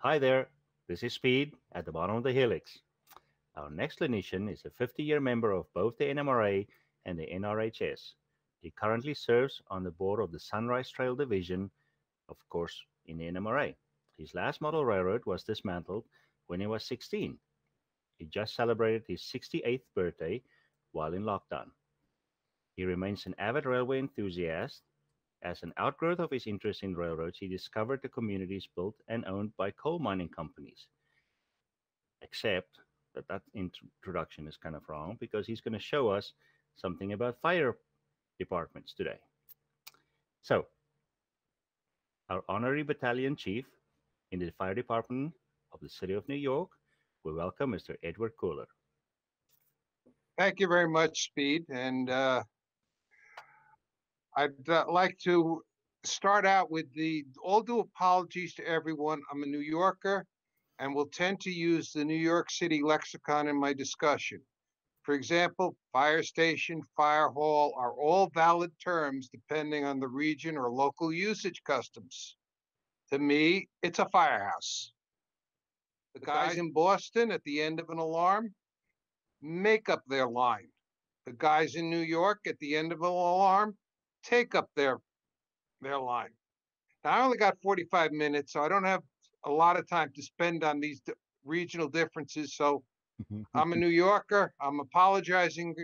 Hi there, this is Speed at the bottom of the helix. Our next clinician is a 50-year member of both the NMRA and the NRHS. He currently serves on the board of the Sunrise Trail Division, of course, in the NMRA. His last model railroad was dismantled when he was 16. He just celebrated his 68th birthday while in lockdown. He remains an avid railway enthusiast. As an outgrowth of his interest in railroads, he discovered the communities built and owned by coal mining companies. Except that introduction is kind of wrong because he's going to show us something about fire departments today. So, our honorary battalion chief in the fire department of the city of New York, we welcome Mr. Edward Koehler. Thank you very much, Speed. And I'd like to start out with all due apologies to everyone. I'm a New Yorker and will tend to use the New York City lexicon in my discussion. For example, fire station, fire hall are all valid terms depending on the region or local usage customs. To me, it's a firehouse. The guys in Boston at the end of an alarm make up their line. The guys in New York at the end of an alarm take up their line. Now, I only got 45 minutes, so I don't have a lot of time to spend on these regional differences. So I'm a New Yorker. I'm apologizing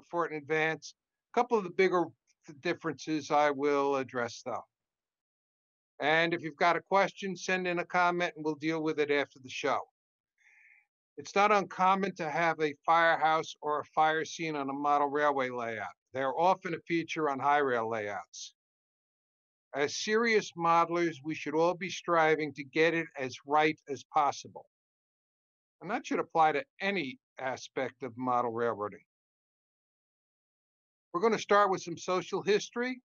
for it in advance. A couple of the bigger differences I will address, though. And if you've got a question, send in a comment and we'll deal with it after the show. It's not uncommon to have a firehouse or a fire scene on a model railway layout. They're often a feature on high rail layouts. As serious modelers, we should all be striving to get it as right as possible. And that should apply to any aspect of model railroading. We're going to start with some social history.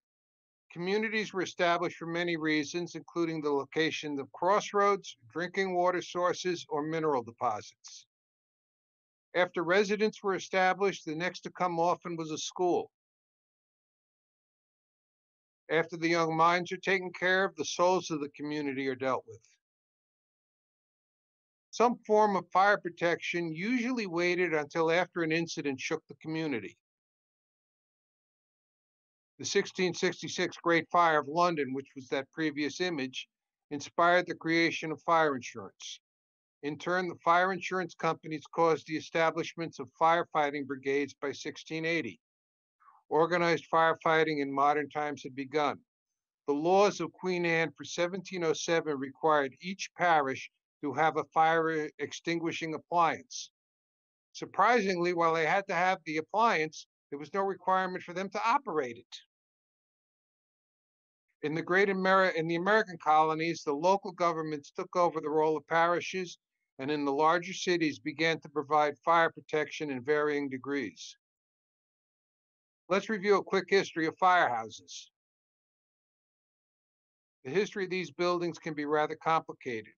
Communities were established for many reasons, including the location of crossroads, drinking water sources, or mineral deposits. After residents were established, the next to come often was a school. After the young minds are taken care of, the souls of the community are dealt with. Some form of fire protection usually waited until after an incident shook the community. The 1666 Great Fire of London, which was that previous image, inspired the creation of fire insurance. In turn, the fire insurance companies caused the establishment of firefighting brigades by 1680. Organized firefighting in modern times had begun. The laws of Queen Anne for 1707 required each parish to have a fire extinguishing appliance. Surprisingly, while they had to have the appliance, there was no requirement for them to operate it. In the American colonies, the local governments took over the role of parishes, and in the larger cities began to provide fire protection in varying degrees. Let's review a quick history of firehouses. The history of these buildings can be rather complicated.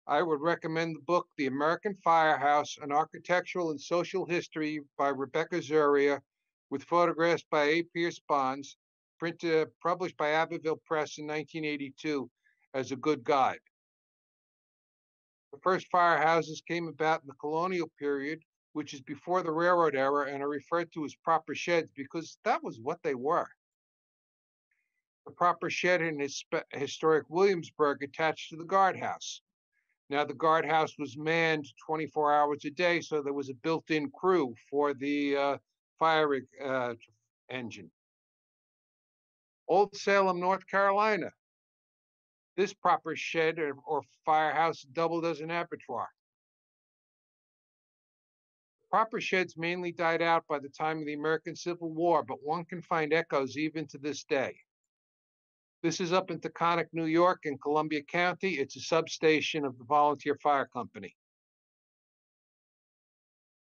I would recommend the book, The American Firehouse, An Architectural and Social History by Rebecca Zuria, with photographs by A. Pierce Bonds, published by Abbeville Press in 1982, as a good guide. The first firehouses came about in the colonial period, which is before the railroad era, and are referred to as proper sheds because that was what they were. The proper shed in historic Williamsburg attached to the guardhouse. Now, the guardhouse was manned 24 hours a day, so there was a built-in crew for the fire engine. Old Salem, North Carolina. This proper shed or firehouse doubled as an abattoir. Proper sheds mainly died out by the time of the American Civil War, but one can find echoes even to this day. This is up in Taconic, New York, in Columbia County. It's a substation of the Volunteer Fire Company.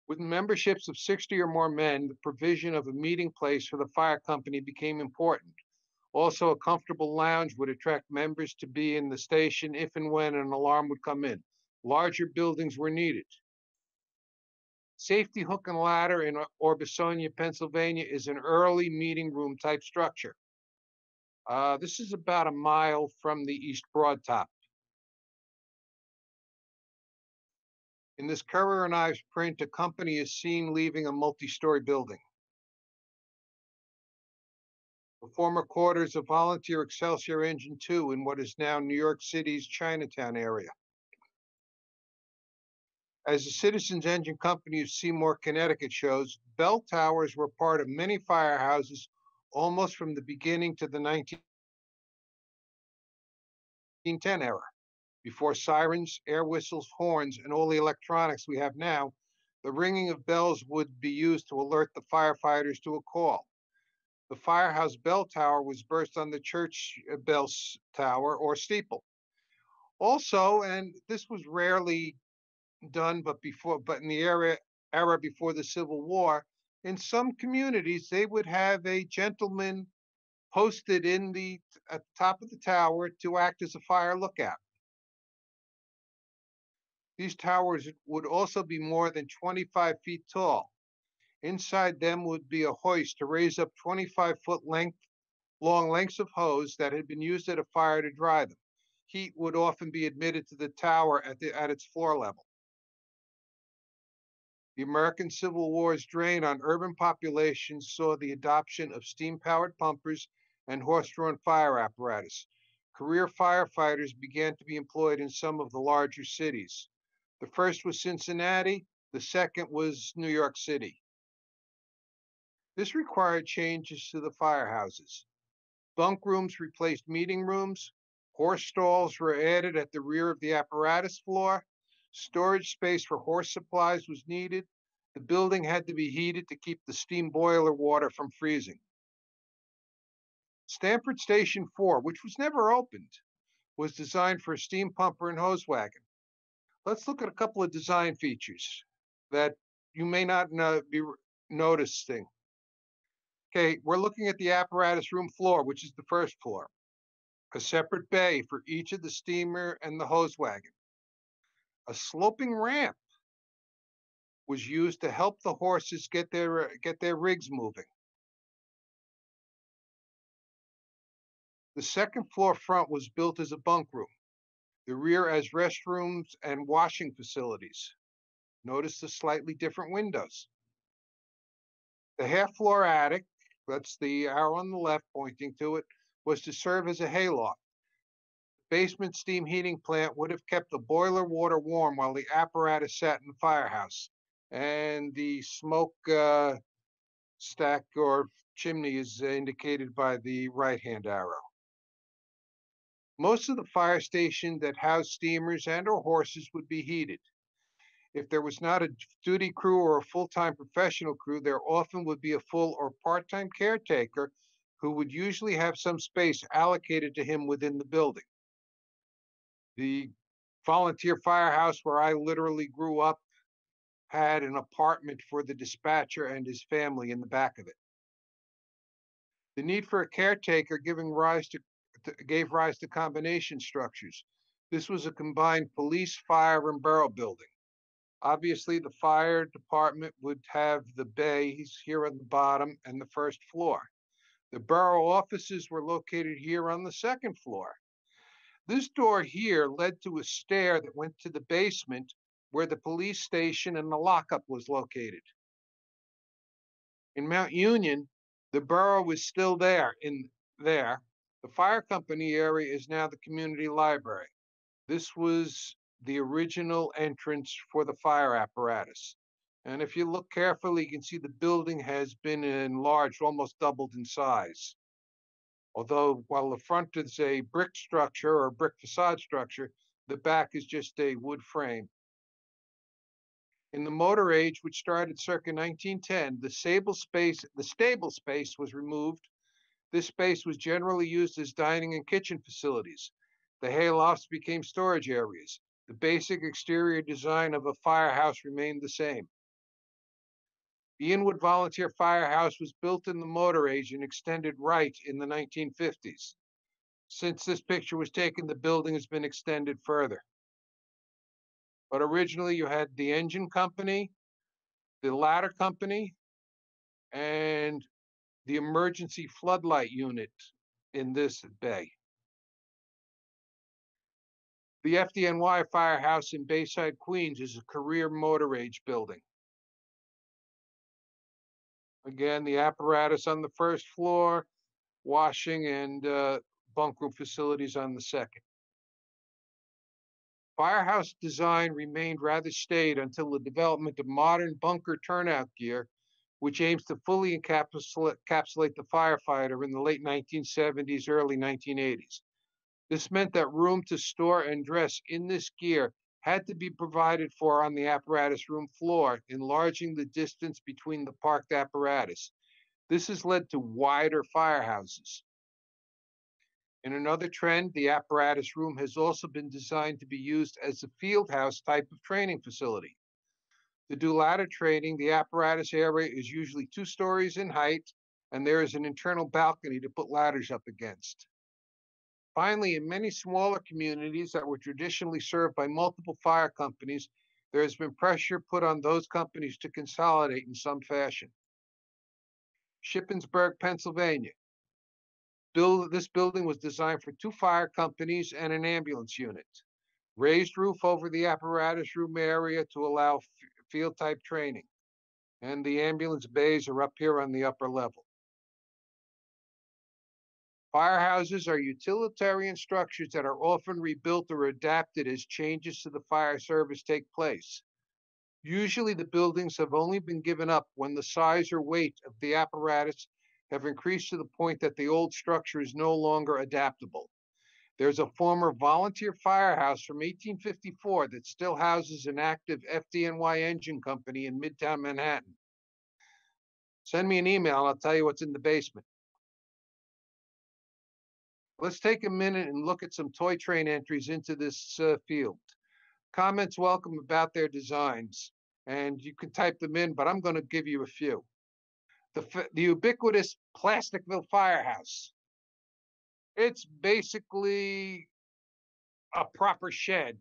With memberships of 60 or more men, the provision of a meeting place for the fire company became important. Also, a comfortable lounge would attract members to be in the station if and when an alarm would come in. Larger buildings were needed. Safety Hook and Ladder in Orbisonia, Pennsylvania is an early meeting room type structure. This is about a mile from the East Broad Top. In this Currier and Ives print, a company is seen leaving a multi-story building. The former quarters of Volunteer Excelsior Engine 2 in what is now New York City's Chinatown area. As the Citizens Engine Company of Seymour, Connecticut shows, bell towers were part of many firehouses almost from the beginning to the 1910 era. Before sirens, air whistles, horns, and all the electronics we have now, the ringing of bells would be used to alert the firefighters to a call. The firehouse bell tower was based on the church bell tower or steeple. Also, and this was rarely done, but in the era before the Civil War, in some communities they would have a gentleman posted at the top of the tower to act as a fire lookout. These towers would also be more than 25 feet tall. Inside them would be a hoist to raise up 25-foot long lengths of hose that had been used at a fire to dry them. Heat would often be admitted to the tower at its floor level. The American Civil War's drain on urban populations saw the adoption of steam-powered pumpers and horse-drawn fire apparatus. Career firefighters began to be employed in some of the larger cities. The first was Cincinnati, the second was New York City. This required changes to the firehouses. Bunk rooms replaced meeting rooms, horse stalls were added at the rear of the apparatus floor, storage space for horse supplies was needed, the building had to be heated to keep the steam boiler water from freezing. Stamford Station 4, which was never opened, was designed for a steam pumper and hose wagon. Let's look at a couple of design features that you may not be noticing. Okay, we're looking at the apparatus room floor, which is the first floor. A separate bay for each of the steamer and the hose wagon. A sloping ramp was used to help the horses get their rigs moving. The second floor front was built as a bunk room. The rear as restrooms and washing facilities. Notice the slightly different windows. The half-floor attic, that's the arrow on the left pointing to it, was to serve as a hayloft. The basement steam heating plant would have kept the boiler water warm while the apparatus sat in the firehouse. And the smoke stack or chimney is indicated by the right-hand arrow. Most of the fire station that housed steamers and or horses would be heated. If there was not a duty crew or a full-time professional crew, there often would be a full or part-time caretaker who would usually have some space allocated to him within the building. The volunteer firehouse where I literally grew up had an apartment for the dispatcher and his family in the back of it. The need for a caretaker gave rise to combination structures. This was a combined police, fire, and borough building. Obviously, the fire department would have the bays here on the bottom and the first floor. The borough offices were located here on the second floor. This door here led to a stair that went to the basement where the police station and the lockup was located. In Mount Union, the borough was still there. The fire company area is now the community library. This was the original entrance for the fire apparatus. And if you look carefully, you can see the building has been enlarged, almost doubled in size. Although while the front is a brick structure or brick facade structure, the back is just a wood frame. In the motor age, which started circa 1910, the stable space was removed. This space was generally used as dining and kitchen facilities. The haylofts became storage areas. The basic exterior design of a firehouse remained the same. The Inwood Volunteer Firehouse was built in the motor age and extended right in the 1950s. Since this picture was taken, the building has been extended further. But originally you had the engine company, the ladder company, and the emergency floodlight unit in this bay. The FDNY Firehouse in Bayside, Queens is a career motor age building. Again, the apparatus on the first floor, washing and bunk room facilities on the second. Firehouse design remained rather staid until the development of modern bunker turnout gear, which aims to fully encapsulate the firefighter in the late 1970s, early 1980s. This meant that room to store and dress in this gear had to be provided for on the apparatus room floor, enlarging the distance between the parked apparatus. This has led to wider firehouses. In another trend, the apparatus room has also been designed to be used as a field house type of training facility. To do ladder training, the apparatus area is usually 2 stories in height, and there is an internal balcony to put ladders up against. Finally, in many smaller communities that were traditionally served by multiple fire companies, there has been pressure put on those companies to consolidate in some fashion. Shippensburg, Pennsylvania. This building was designed for 2 fire companies and an ambulance unit. Raised roof over the apparatus room area to allow field type training. And the ambulance bays are up here on the upper level. Firehouses are utilitarian structures that are often rebuilt or adapted as changes to the fire service take place. Usually the buildings have only been given up when the size or weight of the apparatus have increased to the point that the old structure is no longer adaptable. There's a former volunteer firehouse from 1854 that still houses an active FDNY engine company in Midtown Manhattan. Send me an email and I'll tell you what's in the basement. Let's take a minute and look at some toy train entries into this field. Comments welcome about their designs, and you can type them in, but I'm going to give you a few. The ubiquitous Plasticville Firehouse. It's basically a proper shed.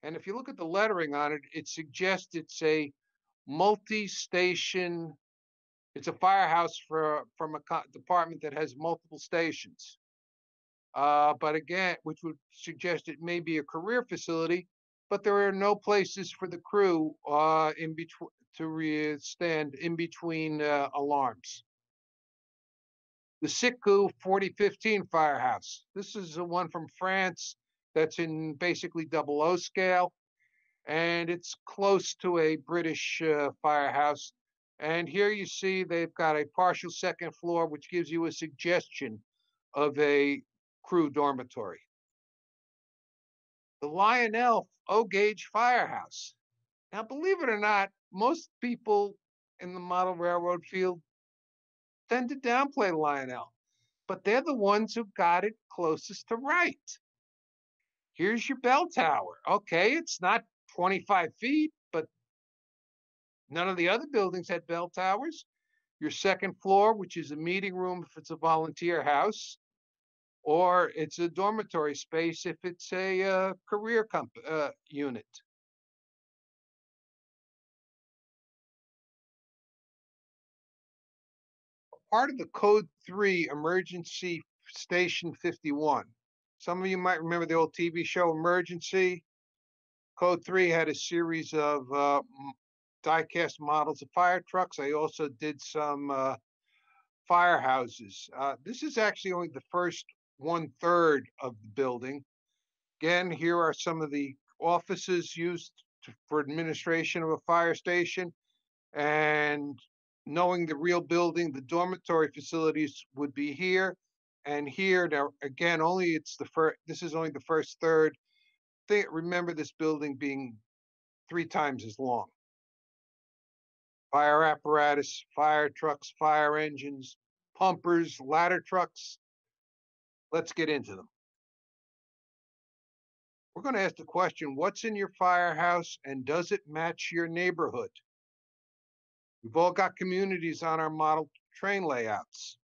And if you look at the lettering on it, it suggests it's a multi-station, it's a firehouse from a department that has multiple stations. But again, which would suggest it may be a career facility, but there are no places for the crew in between to stand in between alarms. The Sitku 4015 Firehouse. This is the one from France that's in basically 00 scale, and it's close to a British firehouse. And here you see they've got a partial second floor, which gives you a suggestion of a crew dormitory. The Lionel O-Gauge Firehouse. Now, believe it or not, most people in the model railroad field tend to downplay Lionel, but they're the ones who got it closest to right. Here's your bell tower. Okay, it's not 25 feet, but none of the other buildings had bell towers. Your second floor, which is a meeting room if it's a volunteer house, or it's a dormitory space if it's a career unit. Part of the Code 3 Emergency Station 51. Some of you might remember the old TV show Emergency. Code 3 had a series of die-cast models of fire trucks. I also did some firehouses. This is actually only the first 1/3 of the building. Again, here are some of the offices used for administration of a fire station. And knowing the real building, the dormitory facilities would be here and here. Now, again, this is only the first third. Remember this building being 3 times as long. Fire apparatus, fire trucks, fire engines, pumpers, ladder trucks. Let's get into them. We're going to ask the question, what's in your firehouse and does it match your neighborhood? We've all got communities on our model train layouts.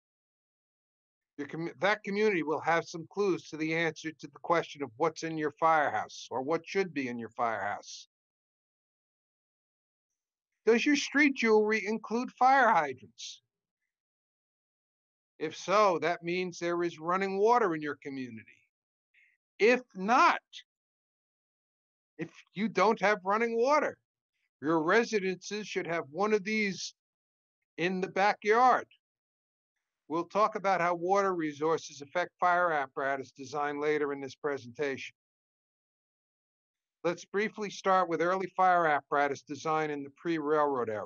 That community will have some clues to the answer to the question of what's in your firehouse or what should be in your firehouse. Does your street jewelry include fire hydrants? If so, that means there is running water in your community. If not, if you don't have running water. Your residences should have one of these in the backyard. We'll talk about how water resources affect fire apparatus design later in this presentation. Let's briefly start with early fire apparatus design in the pre-railroad era.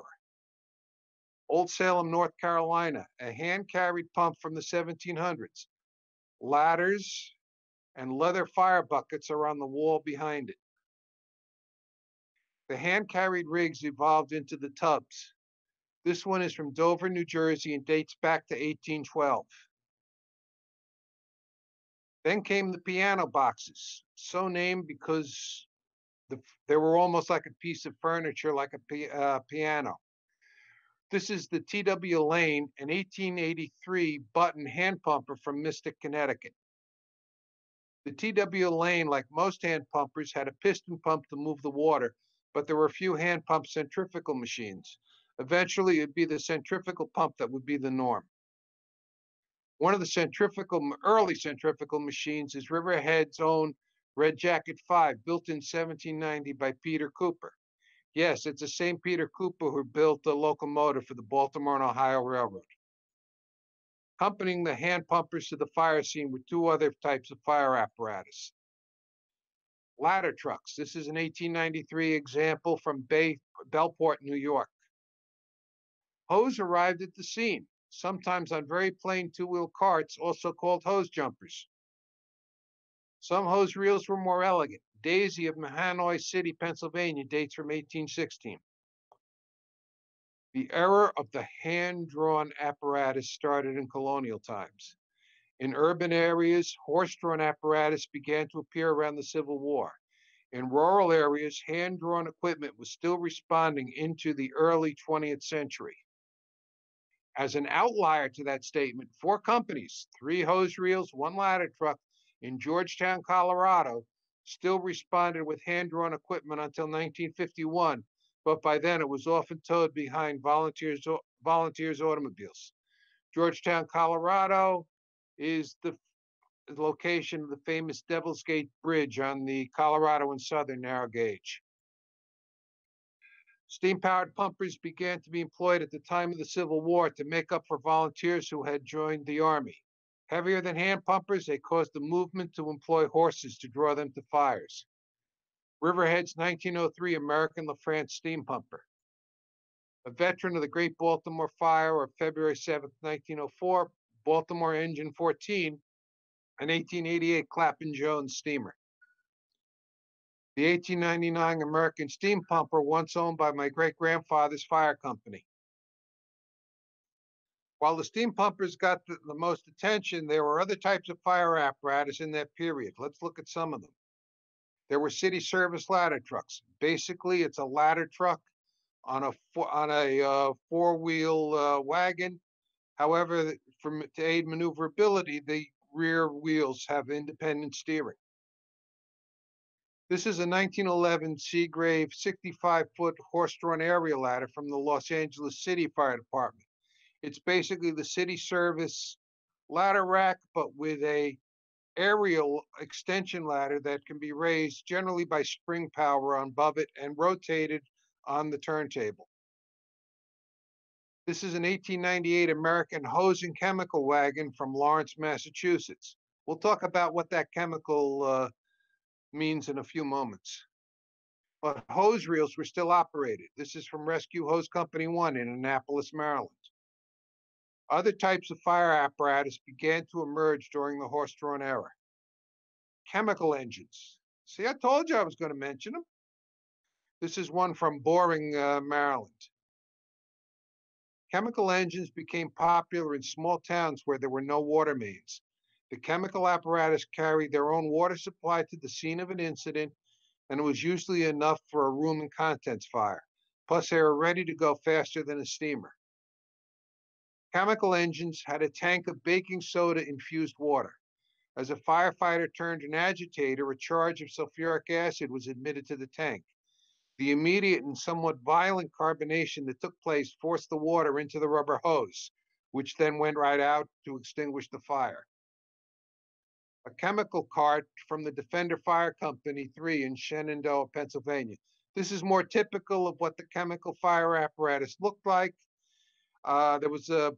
Old Salem, North Carolina, a hand-carried pump from the 1700s. Ladders and leather fire buckets are on the wall behind it. The hand-carried rigs evolved into the tubs. This one is from Dover, New Jersey, and dates back to 1812. Then came the piano boxes, so named because they were almost like a piece of furniture, like a piano. This is the T.W. Lane, an 1883 button hand pumper from Mystic, Connecticut. The T.W. Lane, like most hand pumpers, had a piston pump to move the water, but there were a few hand pump centrifugal machines. Eventually, it'd be the centrifugal pump that would be the norm. One of the early centrifugal machines is Riverhead's own Red Jacket 5, built in 1790 by Peter Cooper. Yes, it's the same Peter Cooper who built the locomotive for the Baltimore and Ohio Railroad. Accompanying the hand pumpers to the fire scene were two other types of fire apparatus. Ladder trucks. This is an 1893 example from Bellport, New York. Hose arrived at the scene, sometimes on very plain two-wheel carts, also called hose jumpers. Some hose reels were more elegant. Daisy of Mahanoy City, Pennsylvania, dates from 1816. The era of the hand-drawn apparatus started in colonial times. In urban areas, horse-drawn apparatus began to appear around the Civil War. In rural areas, hand-drawn equipment was still responding into the early 20th century. As an outlier to that statement, 4 companies, 3 hose reels, 1 ladder truck in Georgetown, Colorado, still responded with hand-drawn equipment until 1951, but by then it was often towed behind volunteers automobiles. Georgetown, Colorado is the location of the famous Devil's Gate Bridge on the Colorado and Southern narrow gauge. Steam-powered pumpers began to be employed at the time of the Civil War to make up for volunteers who had joined the Army. Heavier than hand pumpers, they caused the movement to employ horses to draw them to fires. Riverhead's 1903 American LaFrance steam pumper. A veteran of the Great Baltimore Fire of February 7, 1904, Baltimore Engine 14, an 1888 Clappin-Jones steamer. The 1899 American steam pumper, once owned by my great-grandfather's fire company. While the steam pumpers got the most attention, there were other types of fire apparatus in that period. Let's look at some of them. There were city service ladder trucks. Basically, it's a ladder truck on a four-wheel wagon. However, to aid maneuverability, the rear wheels have independent steering. This is a 1911 Seagrave 65-foot horse-drawn aerial ladder from the Los Angeles City Fire Department. It's basically the city service ladder rack, but with a aerial extension ladder that can be raised generally by spring power above it and rotated on the turntable. This is an 1898 American hose and chemical wagon from Lawrence, Massachusetts. We'll talk about what that chemical means in a few moments. But hose reels were still operated. This is from Rescue Hose Company 1 in Annapolis, Maryland. Other types of fire apparatus began to emerge during the horse-drawn era. Chemical engines. See, I told you I was going to mention them. This is one from Boring, Maryland. Chemical engines became popular in small towns where there were no water mains. The chemical apparatus carried their own water supply to the scene of an incident, and it was usually enough for a room and contents fire. Plus, they were ready to go faster than a steamer. Chemical engines had a tank of baking soda infused water. As a firefighter turned an agitator, a charge of sulfuric acid was admitted to the tank. The immediate and somewhat violent carbonation that took place forced the water into the rubber hose, which then went right out to extinguish the fire. a chemical cart from the Defender Fire Company 3 in Shenandoah, Pennsylvania. This is more typical of what the chemical fire apparatus looked like. There was a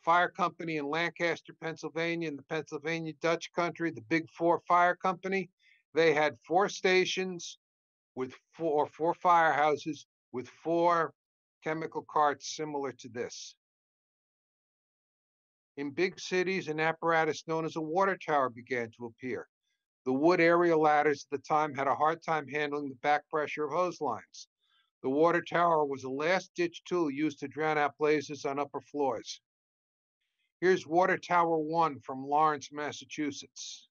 fire company in Lancaster, Pennsylvania, in the Pennsylvania Dutch country, the Big Four Fire Company. They had 4 stations with four firehouses with 4 chemical carts similar to this. In big cities, an apparatus known as a water tower began to appear. The wood area ladders at the time had a hard time handling the back pressure of hose lines. The water tower was a last-ditch tool used to drown out blazes on upper floors. Here's Water Tower 1 from Lawrence, Massachusetts.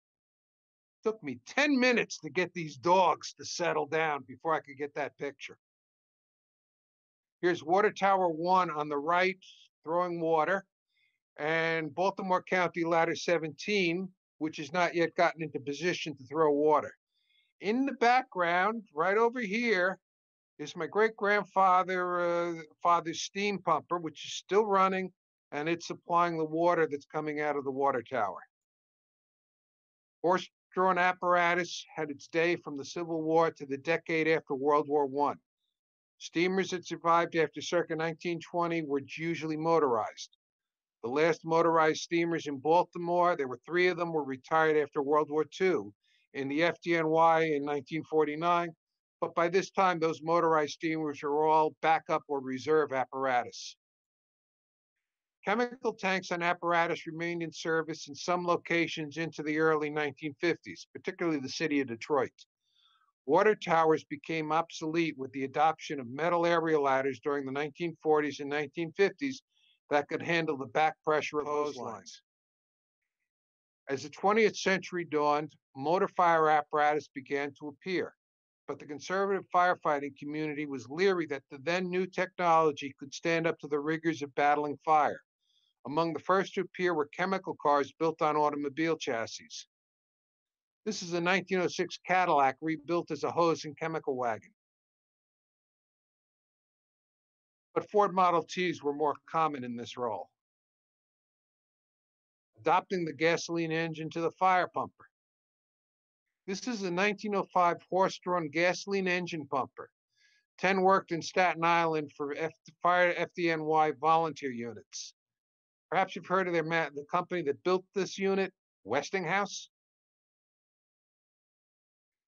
It took me 10 minutes to get these dogs to settle down before I could get that picture. Here's Water Tower 1 on the right, throwing water, and Baltimore County Ladder 17, which has not yet gotten into position to throw water. In the background, right over here, is my great-grandfather's steam pumper, which is still running, and it's supplying the water that's coming out of the water tower. Horse-drawn apparatus had its day from the Civil War to the decade after World War I. Steamers that survived after circa 1920 were usually motorized. The last motorized steamers in Baltimore, there were 3 of them, were retired after World War II in the FDNY in 1949. But by this time, those motorized steamers are all backup or reserve apparatus. Chemical tanks and apparatus remained in service in some locations into the early 1950s, particularly the city of Detroit. Water towers became obsolete with the adoption of metal area ladders during the 1940s and 1950s that could handle the back pressure of hose lines. As the 20th century dawned, motor fire apparatus began to appear, but the conservative firefighting community was leery that the then new technology could stand up to the rigors of battling fire. Among the first to appear were chemical cars built on automobile chassis. This is a 1906 Cadillac rebuilt as a hose and chemical wagon. But Ford Model Ts were more common in this role. Adopting the gasoline engine to the fire pumper. This is a 1905 horse-drawn gasoline engine pumper. 10 worked in Staten Island for fire FDNY volunteer units. Perhaps you've heard of the company that built this unit, Westinghouse.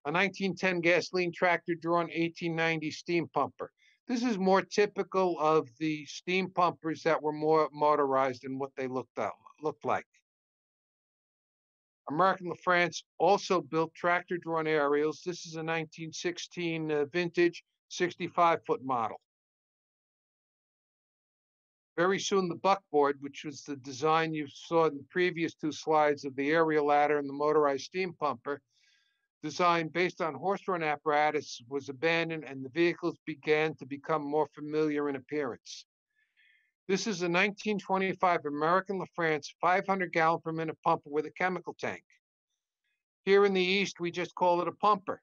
A 1910 gasoline tractor-drawn 1890 steam pumper. This is more typical of the steam pumpers that were more motorized and what they looked like. American LaFrance also built tractor-drawn aerials. This is a 1916 vintage 65-foot model. Very soon, the buckboard, which was the design you saw in the previous 2 slides of the aerial ladder and the motorized steam pumper, design based on horse-drawn apparatus, was abandoned and the vehicles began to become more familiar in appearance. This is a 1925 American LaFrance 500-gallon per minute pumper with a chemical tank. Here in the East, we just call it a pumper.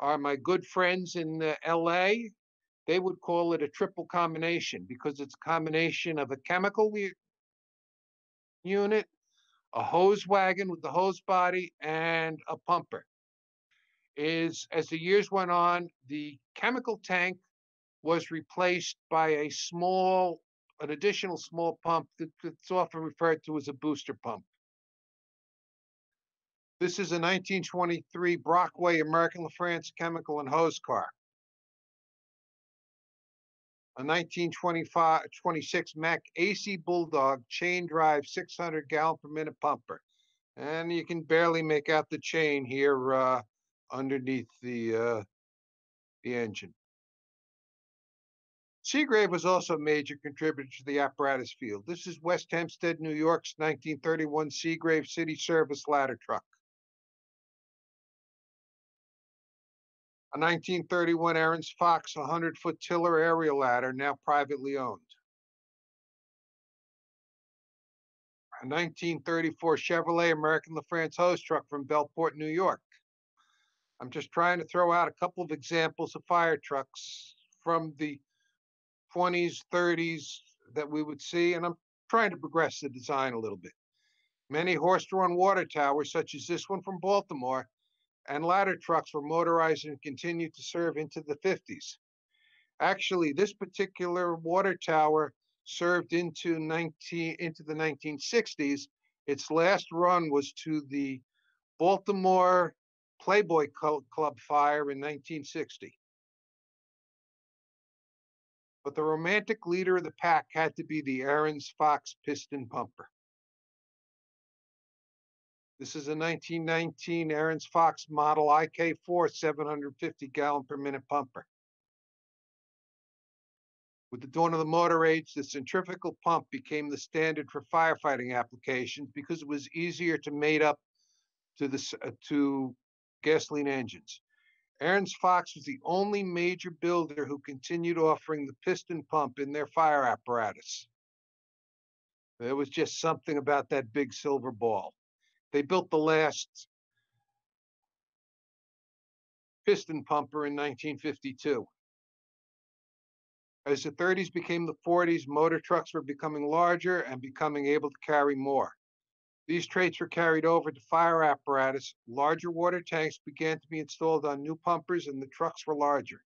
My good friends in LA, they would call it a triple combination because it's a combination of a chemical unit, a hose wagon with the hose body, and a pumper. As the years went on, the chemical tank was replaced by an additional small pump that's often referred to as a booster pump. This is a 1923 Brockway American LaFrance chemical and hose car. A 1926 Mack AC Bulldog chain drive 600-gallon per minute pumper. And you can barely make out the chain here underneath the engine. Seagrave was also a major contributor to the apparatus field. This is West Hempstead, New York's 1931 Seagrave City Service ladder truck. A 1931 Aaron's Fox 100-foot tiller aerial ladder, now privately owned. A 1934 Chevrolet American LaFrance hose truck from Bellport, New York. I'm just trying to throw out a couple of examples of fire trucks from the 20s, 30s that we would see, and I'm trying to progress the design a little bit. Many horse-drawn water towers, such as this one from Baltimore, and ladder trucks were motorized and continued to serve into the 50s. Actually, this particular water tower served into the 1960s. Its last run was to the Baltimore Playboy Club fire in 1960. But the romantic leader of the pack had to be the Aaron's Fox piston pumper. This is a 1919 Aaron's Fox model IK4 750 gallon per minute pumper. With the dawn of the motor age, the centrifugal pump became the standard for firefighting applications because it was easier to mate up to gasoline engines. Aaron's Fox was the only major builder who continued offering the piston pump in their fire apparatus. There was just something about that big silver ball. They built the last piston pumper in 1952. As the 30s became the 40s, motor trucks were becoming larger and becoming able to carry more. These traits were carried over to fire apparatus. Larger water tanks began to be installed on new pumpers, and the trucks were larger.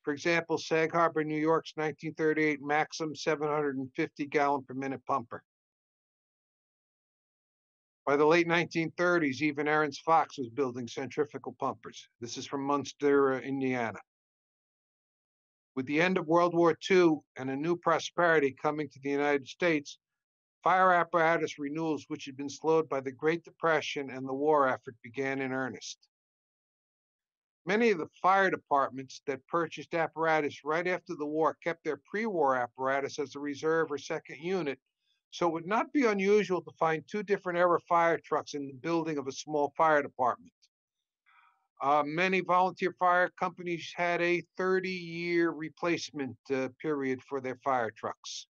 For example, Sag Harbor, New York's 1938 Maxim 750 gallon per minute pumper. By the late 1930s, even Aaron's Fox was building centrifugal pumpers. This is from Munster, Indiana. With the end of World War II and a new prosperity coming to the United States, fire apparatus renewals, which had been slowed by the Great Depression and the war effort, began in earnest. Many of the fire departments that purchased apparatus right after the war kept their pre-war apparatus as a reserve or second unit, so it would not be unusual to find two different era fire trucks in the building of a small fire department. Many volunteer fire companies had a 30-year replacement period for their fire trucks.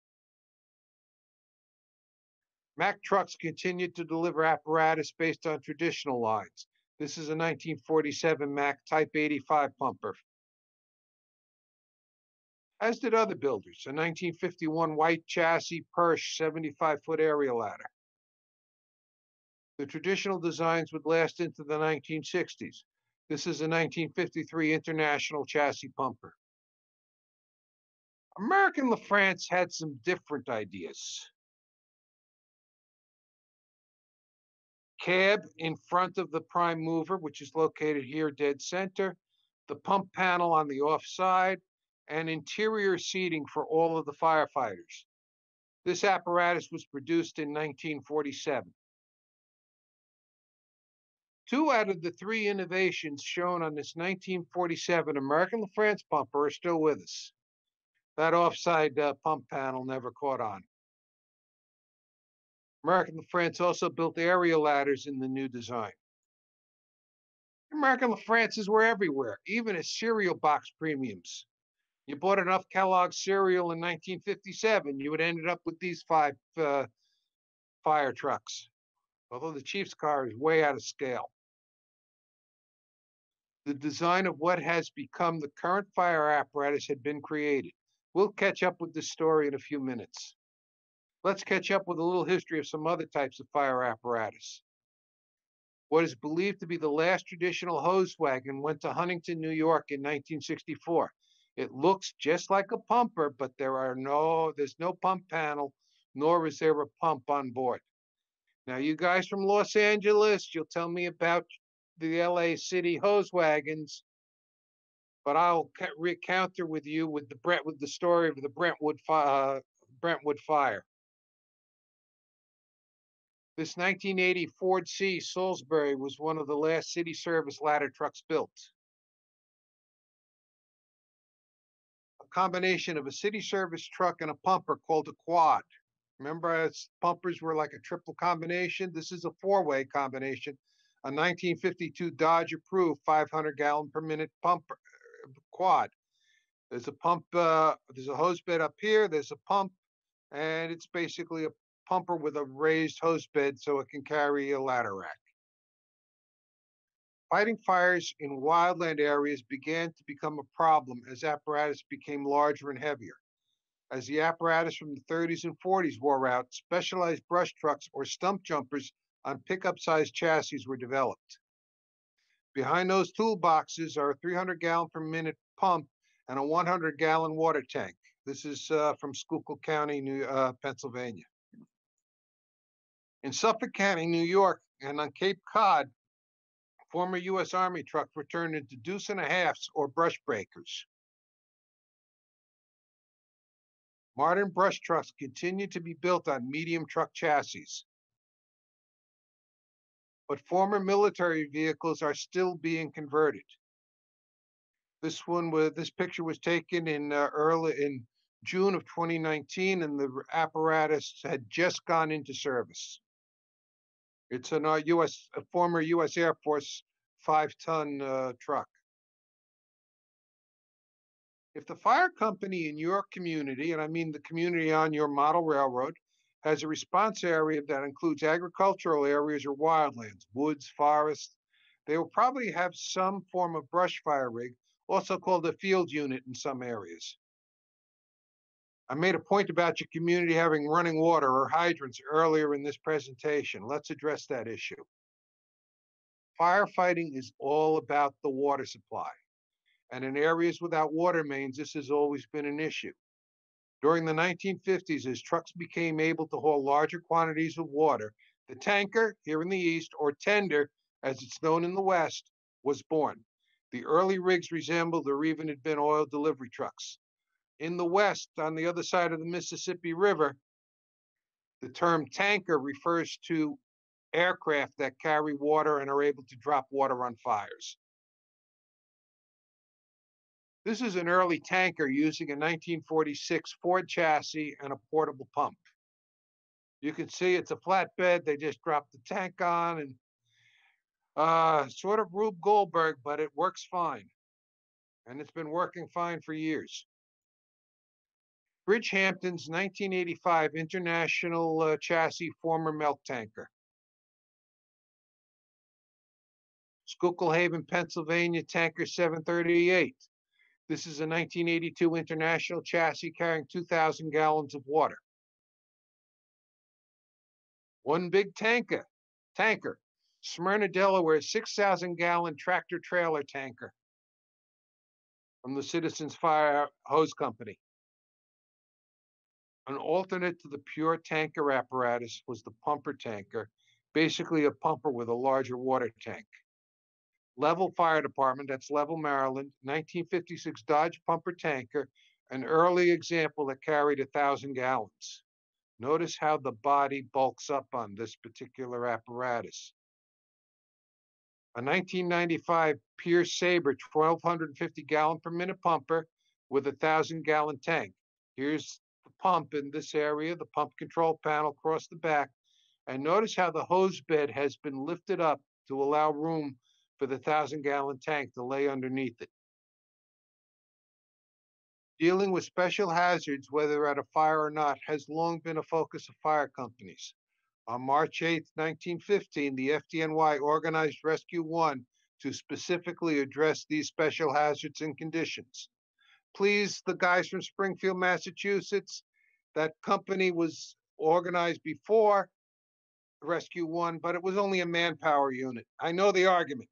Mack trucks continued to deliver apparatus based on traditional lines. This is a 1947 Mack Type 85 pumper. As did other builders, a 1951 white chassis Persh 75-foot area ladder. The traditional designs would last into the 1960s. This is a 1953 International chassis pumper. American LaFrance had some different ideas. Cab in front of the prime mover, which is located here dead center, the pump panel on the off side, and interior seating for all of the firefighters. This apparatus was produced in 1947. Two out of the three innovations shown on this 1947 American LaFrance pumper are still with us. That offside pump panel never caught on. American LaFrance also built area ladders in the new design. American LaFrances were everywhere, even as cereal box premiums. You bought enough Kellogg's cereal in 1957, you would ended up with these five fire trucks, although the Chief's car is way out of scale. The design of what has become the current fire apparatus had been created. We'll catch up with this story in a few minutes. Let's catch up with a little history of some other types of fire apparatus. What is believed to be the last traditional hose wagon went to Huntington, New York in 1964. It looks just like a pumper, but there's no pump panel, nor is there a pump on board. Now, you guys from Los Angeles, you'll tell me about the LA City hose wagons, but I'll recounter with you with the story of the Brentwood fire. This 1980 Ford C Salisbury was one of the last city service ladder trucks built. A combination of a city service truck and a pumper called a quad. Remember, pumpers were like a triple combination? This is a four-way combination. A 1952 Dodge approved 500 gallon per minute pumper quad. There's a pump, there's a hose bed up here, there's a pump, and it's basically a pumper with a raised hose bed so it can carry a ladder rack. Fighting fires in wildland areas began to become a problem as apparatus became larger and heavier. As the apparatus from the 30s and 40s wore out, specialized brush trucks or stump jumpers on pickup-sized chassis were developed. Behind those toolboxes are a 300-gallon per minute pump and a 100-gallon water tank. This is from Schuylkill County, Pennsylvania. In Suffolk County, New York, and on Cape Cod, former U.S. Army trucks were turned into deuce and a halves or brush breakers. Modern brush trucks continue to be built on medium truck chassis, but former military vehicles are still being converted. This picture was taken in June of 2019, and the apparatus had just gone into service. It's a former U.S. Air Force 5-ton truck. If the fire company in your community, and I mean the community on your model railroad, has a response area that includes agricultural areas or wildlands, woods, forests, they will probably have some form of brush fire rig, also called a field unit in some areas. I made a point about your community having running water or hydrants earlier in this presentation. Let's address that issue. Firefighting is all about the water supply. And in areas without water mains, this has always been an issue. During the 1950s, as trucks became able to haul larger quantities of water, the tanker here in the East, or tender, as it's known in the West, was born. The early rigs resembled or even had been oil delivery trucks. In the West, on the other side of the Mississippi River, the term tanker refers to aircraft that carry water and are able to drop water on fires. This is an early tanker using a 1946 Ford chassis and a portable pump. You can see it's a flatbed. They just dropped the tank on, and sort of Rube Goldberg, but it works fine. And it's been working fine for years. Bridgehampton's 1985 International Chassis former milk tanker. Schuylkill Haven, Pennsylvania, tanker 738. This is a 1982 International chassis carrying 2,000 gallons of water. One big tanker, Smyrna, Delaware, 6,000-gallon tractor trailer tanker from the Citizens Fire Hose Company. An alternate to the pure tanker apparatus was the pumper tanker, basically a pumper with a larger water tank. Level Fire Department, that's Level, Maryland, 1956 Dodge pumper tanker, an early example that carried 1,000 gallons. Notice how the body bulks up on this particular apparatus. A 1995 Pierce Sabre 1,250 gallon per minute pumper with a 1,000-gallon tank. Here's the pump in this area, the pump control panel across the back. And notice how the hose bed has been lifted up to allow room for the 1,000-gallon tank to lay underneath it. Dealing with special hazards, whether at a fire or not, has long been a focus of fire companies. On March 8, 1915, the FDNY organized Rescue 1 to specifically address these special hazards and conditions. Please, the guys from Springfield, Massachusetts, that company was organized before Rescue 1, but it was only a manpower unit. I know the argument.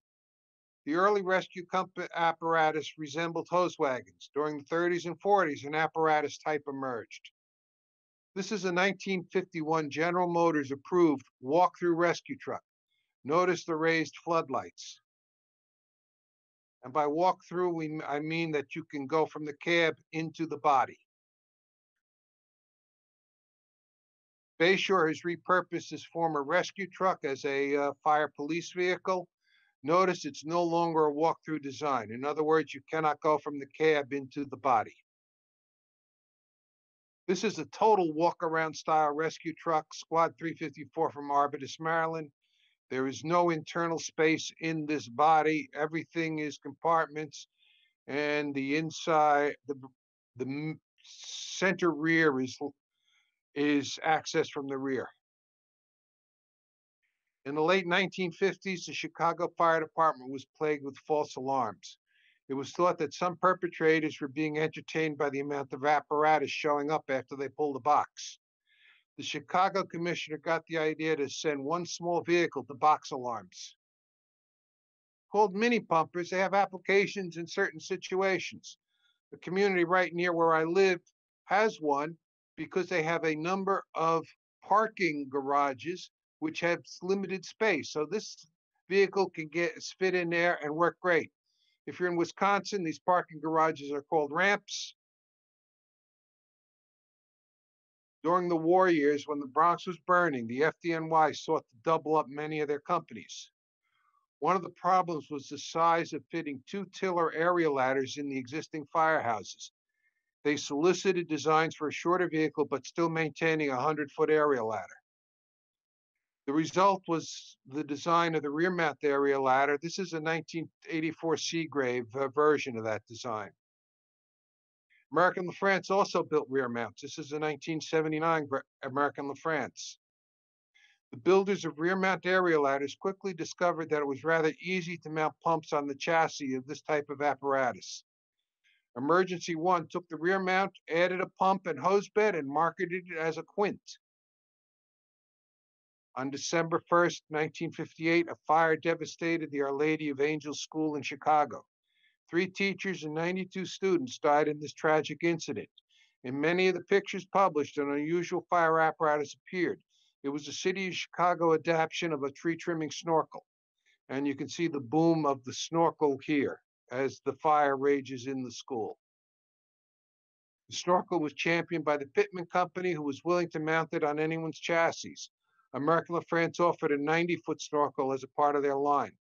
The early rescue apparatus resembled hose wagons. During the 30s and 40s, an apparatus type emerged. This is a 1951 General Motors approved walk-through rescue truck. Notice the raised floodlights. And by walk-through, I mean that you can go from the cab into the body. Bayshore has repurposed his former rescue truck as a fire police vehicle. Notice it's no longer a walk-through design. In other words, you cannot go from the cab into the body. This is a total walk-around style rescue truck, Squad 354 from Arbutus, Maryland. There is no internal space in this body. Everything is compartments, and the inside, the center rear is accessed from the rear. In the late 1950s, the Chicago Fire Department was plagued with false alarms. It was thought that some perpetrators were being entertained by the amount of apparatus showing up after they pulled the box. The Chicago commissioner got the idea to send one small vehicle to box alarms. Called mini pumpers, they have applications in certain situations. The community right near where I live has one because they have a number of parking garages which have limited space. So this vehicle can fit in there and work great. If you're in Wisconsin, these parking garages are called ramps. During the war years, when the Bronx was burning, the FDNY sought to double up many of their companies. One of the problems was the size of fitting 2 tiller area ladders in the existing firehouses. They solicited designs for a shorter vehicle, but still maintaining a 100-foot area ladder. The result was the design of the rear mount area ladder. This is a 1984 Seagrave version of that design. American LaFrance also built rear mounts. This is a 1979 American LaFrance. The builders of rear mount area ladders quickly discovered that it was rather easy to mount pumps on the chassis of this type of apparatus. Emergency One took the rear mount, added a pump and hose bed, and marketed it as a Quint. On December 1st, 1958, a fire devastated the Our Lady of Angels School in Chicago. 3 teachers and 92 students died in this tragic incident. In many of the pictures published, an unusual fire apparatus appeared. It was a city of Chicago adaptation of a tree trimming snorkel. And you can see the boom of the snorkel here as the fire rages in the school. The snorkel was championed by the Pittman Company, who was willing to mount it on anyone's chassis. American LaFrance offered a 90-foot snorkel as a part of their line.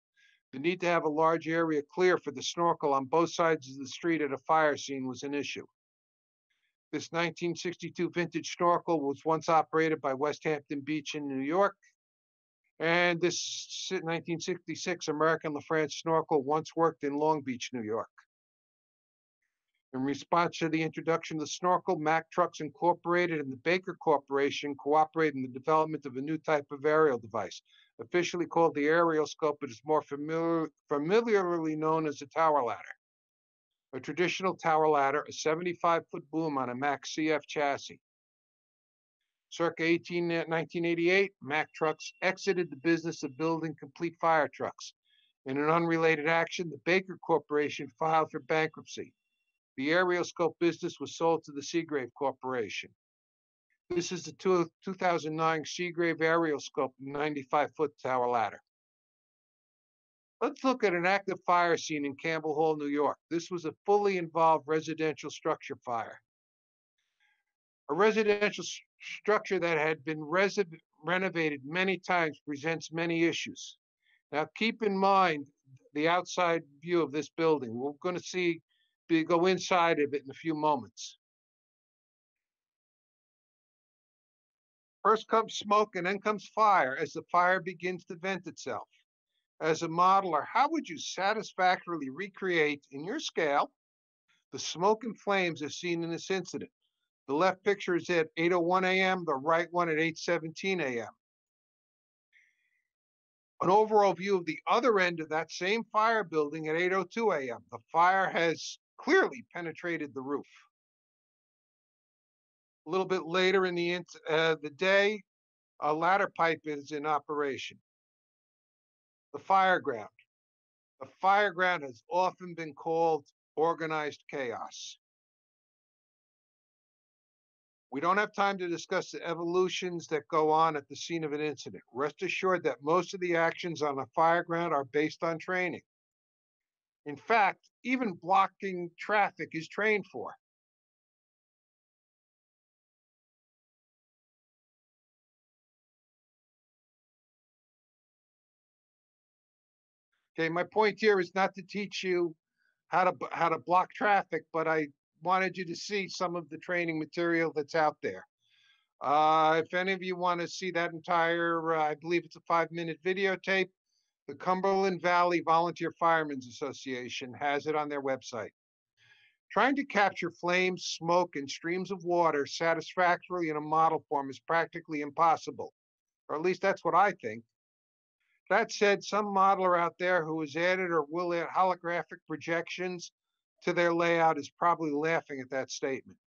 The need to have a large area clear for the snorkel on both sides of the street at a fire scene was an issue. This 1962 vintage snorkel was once operated by West Hampton Beach in New York. And this 1966 American LaFrance snorkel once worked in Long Beach, New York. In response to the introduction of the snorkel, Mack Trucks Incorporated and the Baker Corporation cooperated in the development of a new type of aerial device. Officially called the aerial scope, it is more familiarly known as a tower ladder. A traditional tower ladder, a 75-foot boom on a Mack CF chassis. Circa 1988, Mack Trucks exited the business of building complete fire trucks. In an unrelated action, the Baker Corporation filed for bankruptcy. The aerial scope business was sold to the Seagrave Corporation. This is the 2009 Seagrave aerial scope 95-foot tower ladder. Let's look at an active fire scene in Campbell Hall, New York. This was a fully involved residential structure fire. A residential structure that had been renovated many times presents many issues. Now, keep in mind the outside view of this building. We're going to go inside of it in a few moments. First comes smoke and then comes fire as the fire begins to vent itself. As a modeler, how would you satisfactorily recreate in your scale the smoke and flames as seen in this incident? The left picture is at 8:01 a.m., the right one at 8:17 a.m. An overall view of the other end of that same fire building at 8:02 a.m. The fire has clearly penetrated the roof. A little bit later in the day, a ladder pipe is in operation. The fire ground. The fire ground has often been called organized chaos. We don't have time to discuss the evolutions that go on at the scene of an incident. Rest assured that most of the actions on a fire ground are based on training. In fact, even blocking traffic is trained for. Okay, my point here is not to teach you how to block traffic, but I wanted you to see some of the training material that's out there. If any of you want to see that entire, I believe it's a 5-minute videotape, the Cumberland Valley Volunteer Firemen's Association has it on their website. Trying to capture flames, smoke, and streams of water satisfactorily in a model form is practically impossible, or at least that's what I think. That said, some modeler out there who has added or will add holographic projections to their layout is probably laughing at that statement.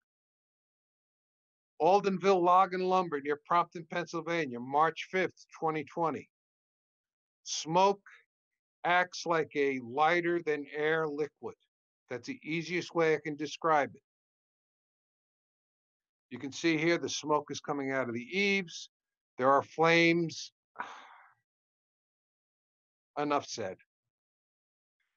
Aldenville Log and Lumber near Prompton, Pennsylvania, March 5th, 2020. Smoke acts like a lighter than air liquid. That's the easiest way I can describe it. You can see here the smoke is coming out of the eaves. There are flames. Enough said.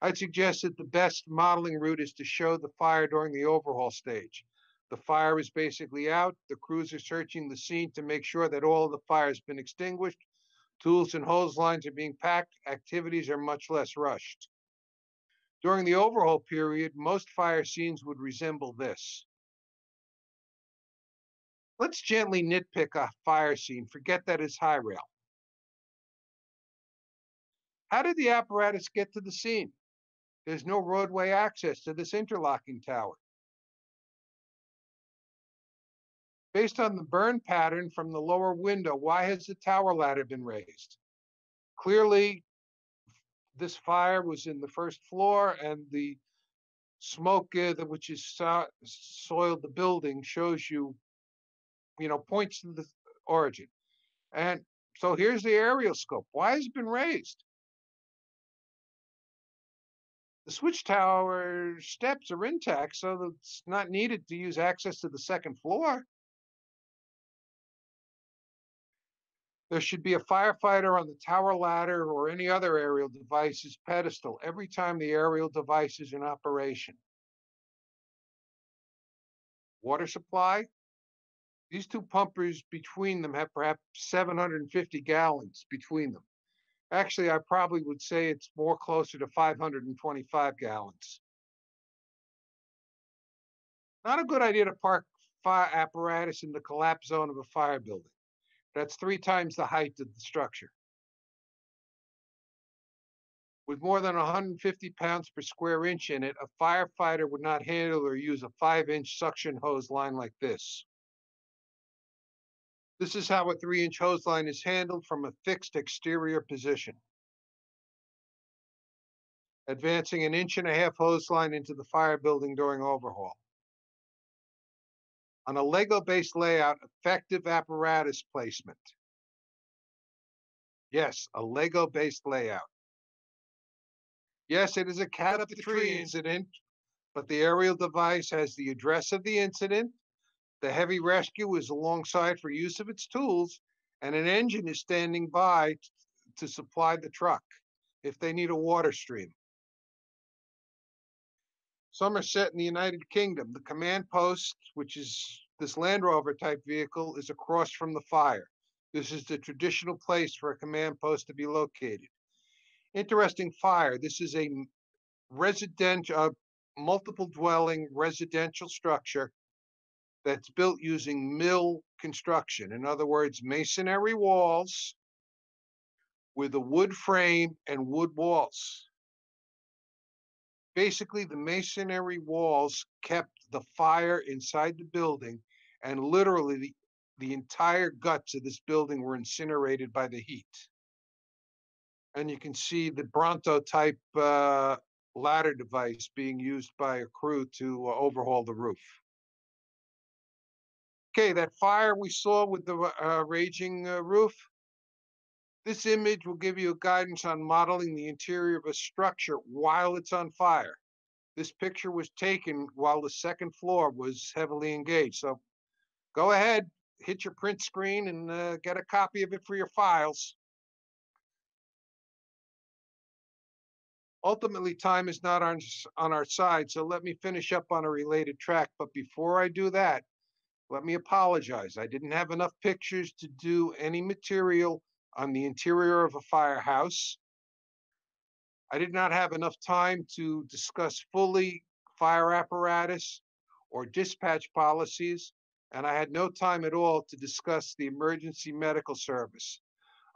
I'd suggest that the best modeling route is to show the fire during the overhaul stage. The fire is basically out. The crews are searching the scene to make sure that all of the fire has been extinguished. Tools and hose lines are being packed. Activities are much less rushed. During the overhaul period, most fire scenes would resemble this. Let's gently nitpick a fire scene. Forget that it's high rail. How did the apparatus get to the scene? There's no roadway access to this interlocking tower. Based on the burn pattern from the lower window, why has the tower ladder been raised? Clearly, this fire was in the first floor, and the smoke which is soiled the building shows you, points to the origin. And so here's the aerial scope. Why has it been raised? The switch tower steps are intact, so it's not needed to use access to the second floor. There should be a firefighter on the tower ladder or any other aerial device's pedestal every time the aerial device is in operation. Water supply. These two pumpers between them have perhaps 750 gallons between them. Actually, I probably would say it's more closer to 525 gallons. Not a good idea to park fire apparatus in the collapse zone of a fire building. That's 3 times the height of the structure. With more than 150 pounds per square inch in it, a firefighter would not handle or use a 5-inch suction hose line like this. This is how a 3-inch hose line is handled from a fixed exterior position. Advancing an 1.5-inch hose line into the fire building during overhaul. On a Lego-based layout, effective apparatus placement. Yes, a Lego-based layout. Yes, it is a cat up the tree incident, but the aerial device has the address of the incident. The heavy rescue is alongside for use of its tools, and an engine is standing by to supply the truck if they need a water stream. Somerset in the United Kingdom. The command post, which is this Land Rover type vehicle, is across from the fire. This is the traditional place for a command post to be located. Interesting fire. This is a residential, multiple dwelling residential structure that's built using mill construction. In other words, masonry walls with a wood frame and wood walls. Basically, the masonry walls kept the fire inside the building, and literally the entire guts of this building were incinerated by the heat. And you can see the Bronto type ladder device being used by a crew to overhaul the roof. Okay, that fire we saw with the raging roof. This image will give you a guidance on modeling the interior of a structure while it's on fire. This picture was taken while the second floor was heavily engaged. So go ahead, hit your print screen and get a copy of it for your files. Ultimately, time is not on our side, so let me finish up on a related track. But before I do that, let me apologize. I didn't have enough pictures to do any material on the interior of a firehouse. I did not have enough time to discuss fully fire apparatus or dispatch policies, and I had no time at all to discuss the emergency medical service.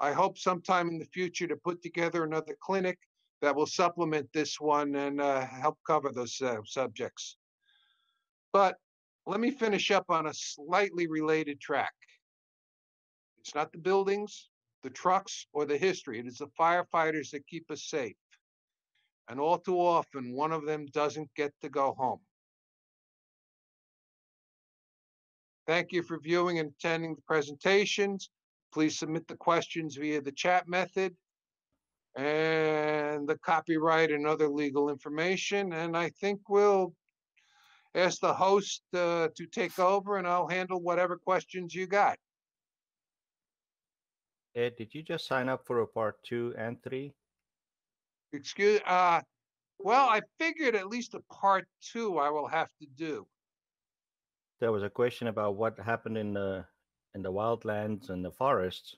I hope sometime in the future to put together another clinic that will supplement this one and help cover those subjects. But let me finish up on a slightly related track. It's not the buildings, the trucks, or the history. It is the firefighters that keep us safe. And all too often, one of them doesn't get to go home. Thank you for viewing and attending the presentations. Please submit the questions via the chat method and the copyright and other legal information. And I think we'll ask the host to take over, and I'll handle whatever questions you got. Ed, did you just sign up for a part 2 and 3? Well, I figured at least a part 2 I will have to do. There was a question about what happened in the wildlands and the forests. Do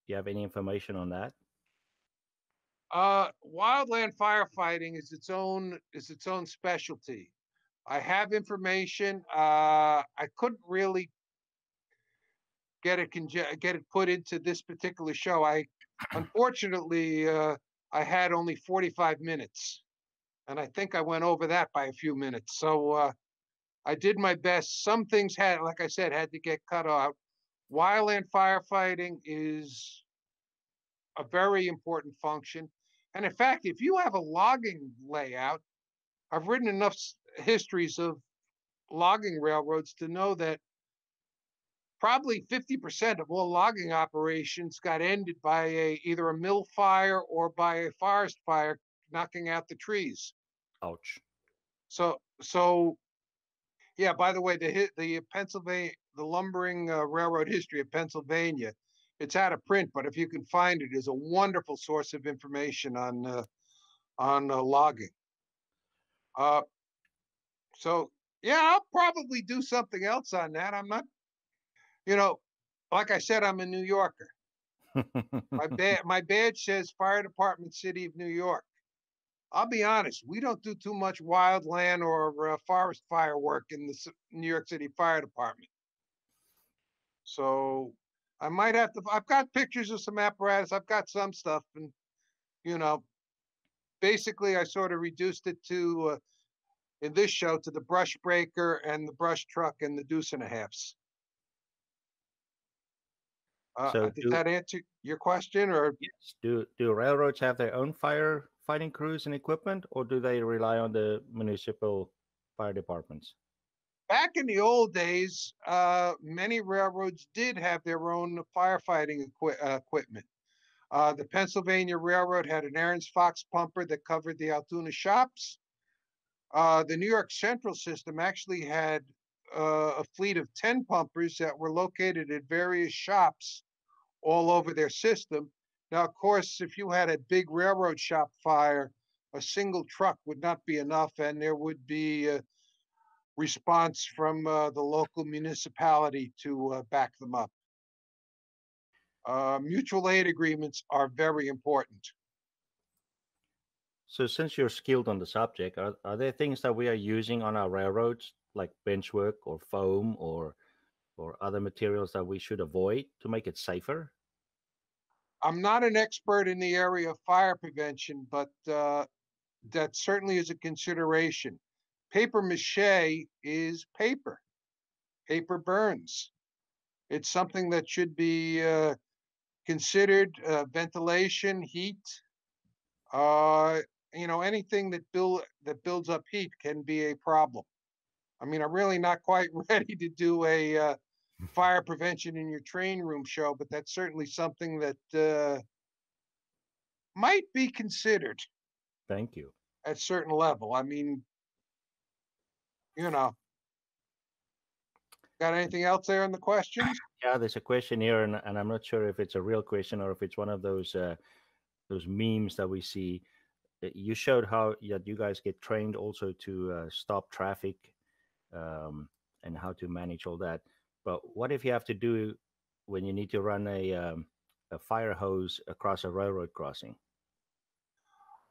you have any information on that? Wildland firefighting is its own specialty. I have information. I couldn't really get it put into this particular show. Unfortunately, I had only 45 minutes, and I think I went over that by a few minutes. So I did my best. Some things had, like I said, had to get cut out. Wildland firefighting is a very important function. And in fact, if you have a logging layout, I've written enough histories of logging railroads to know that probably 50% of all logging operations got ended by either a mill fire or by a forest fire knocking out the trees. Ouch. So yeah, by the way, the lumbering railroad history of Pennsylvania, it's out of print, but if you can find it, is a wonderful source of information on logging. So yeah, I'll probably do something else on that. I'm not, like I said, I'm a New Yorker. My badge says Fire Department, City of New York. I'll be honest, we don't do too much wildland or forest fire work in the New York City Fire Department. So I might have to, I've got pictures of some apparatus, I've got some stuff, and, basically I sort of reduced it to, in this show, to the brush breaker and the brush truck and the deuce and a halves. Did that answer your question? Or yes, do railroads have their own firefighting crews and equipment, or do they rely on the municipal fire departments? Back in the old days, many railroads did have their own firefighting equipment. The Pennsylvania Railroad had an Aaron's Fox pumper that covered the Altoona shops. The New York Central system actually had a fleet of 10 pumpers that were located at various shops all over their system. Now, of course, if you had a big railroad shop fire, a single truck would not be enough, and there would be a response from the local municipality to back them up. Mutual aid agreements are very important. So since you're skilled on the subject, are there things that we are using on our railroads, like benchwork or foam or other materials that we should avoid to make it safer? I'm not an expert in the area of fire prevention, but that certainly is a consideration. Paper mache is paper. Paper burns. It's something that should be considered. Ventilation, heat, anything that builds up heat can be a problem. I mean, I'm really not quite ready to do a fire prevention in your train room show, but that's certainly something that might be considered. Thank you. At certain level. I mean, got anything else there in the questions? Yeah, there's a question here, and I'm not sure if it's a real question or if it's one of those memes that we see. You showed how that you guys get trained also to stop traffic and how to manage all that. But what if you have to do when you need to run a fire hose across a railroad crossing?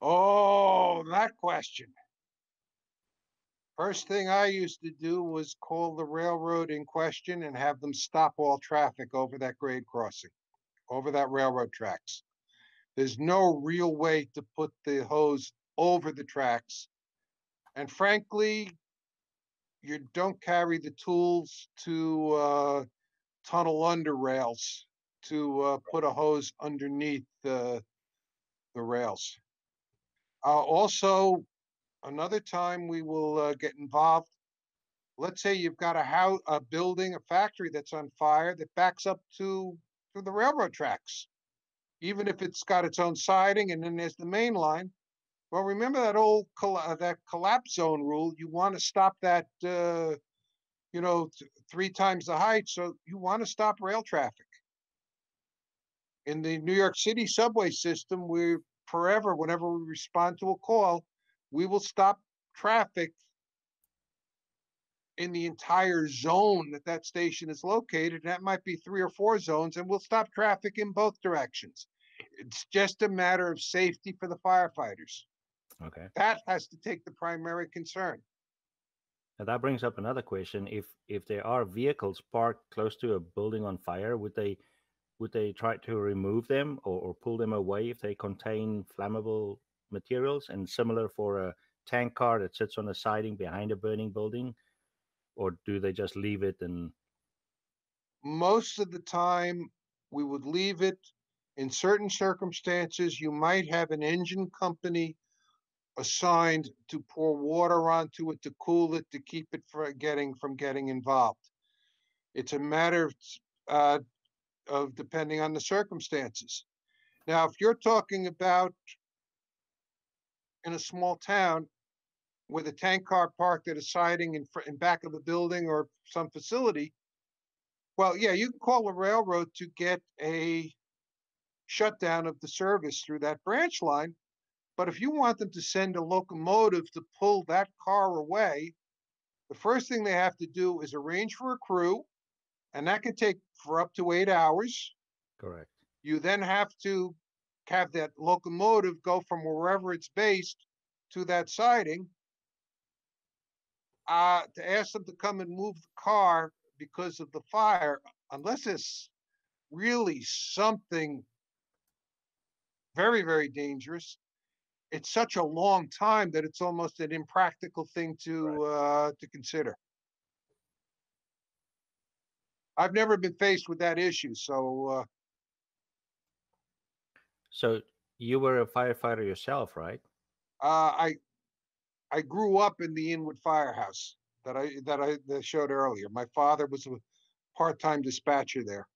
Oh, that question. First thing I used to do was call the railroad in question and have them stop all traffic over that grade crossing, over that railroad tracks. There's no real way to put the hose over the tracks. And frankly, you don't carry the tools to tunnel under rails to put a hose underneath the rails. Also, another time we will get involved. Let's say you've got a building, a factory that's on fire that backs up to the railroad tracks, even if it's got its own siding and then there's the main line. Well, remember that old that collapse zone rule. You want to stop that, 3 times the height. So you want to stop rail traffic. In the New York City subway system, we forever, whenever we respond to a call, we will stop traffic in the entire zone that station is located. That might be 3 or 4 zones, and we'll stop traffic in both directions. It's just a matter of safety for the firefighters. Okay. That has to take the primary concern. Now that brings up another question. If there are vehicles parked close to a building on fire, would they try to remove them or pull them away if they contain flammable materials? And similar for a tank car that sits on a siding behind a burning building, or do they just leave it? And Most of the time, we would leave it. In certain circumstances, you might have an engine company assigned to pour water onto it to cool it to keep it from getting involved. It's a matter of depending on the circumstances. Now, if you're talking about in a small town with a tank car parked at a siding in back of a building or some facility, well, yeah, you can call the railroad to get a shutdown of the service through that branch line. But if you want them to send a locomotive to pull that car away, the first thing they have to do is arrange for a crew, and that can take for up to 8 hours. correct. You then have to have that locomotive go from wherever it's based to that siding. To ask them to come and move the car because of the fire, unless it's really something very, very dangerous, it's such a long time that it's almost an impractical thing to consider. I've never been faced with that issue, so So you were a firefighter yourself, right? I I grew up in the Inwood Firehouse that showed earlier. My father was a part-time dispatcher there.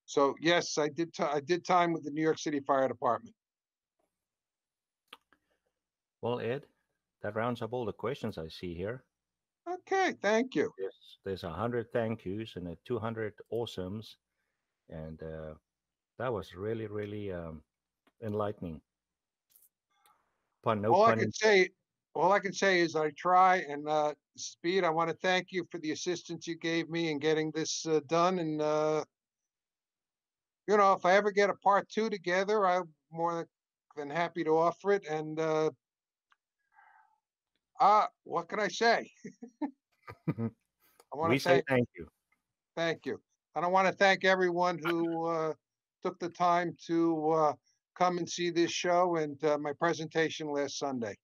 So yes, I did time with the New York City Fire Department. Well, Ed, that rounds up all the questions I see here. Okay, thank you. There's 100 thank yous and 200 awesomes, and that was really, really enlightening. Pun, no All I pun. can say, all I can say is I try and Speed. I want to thank you for the assistance you gave me in getting this done. And if I ever get a part 2 together, I'm more than happy to offer it. And what can I say? I want We to say thank you. thank you, and I want to thank everyone who took the time to come and see this show and my presentation last Sunday.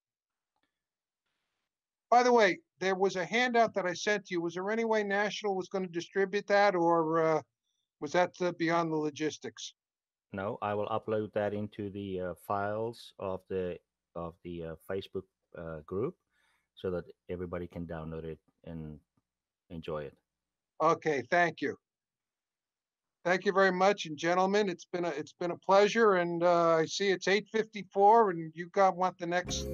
By the way, there was a handout that I sent to you. Was there any way National was going to distribute that, or was that beyond the logistics? No, I will upload that into the files of the Facebook group so that everybody can download it and enjoy it. Okay, thank you. Thank you very much, and gentlemen, it's been a pleasure. And I see it's 8:54, and you got want the next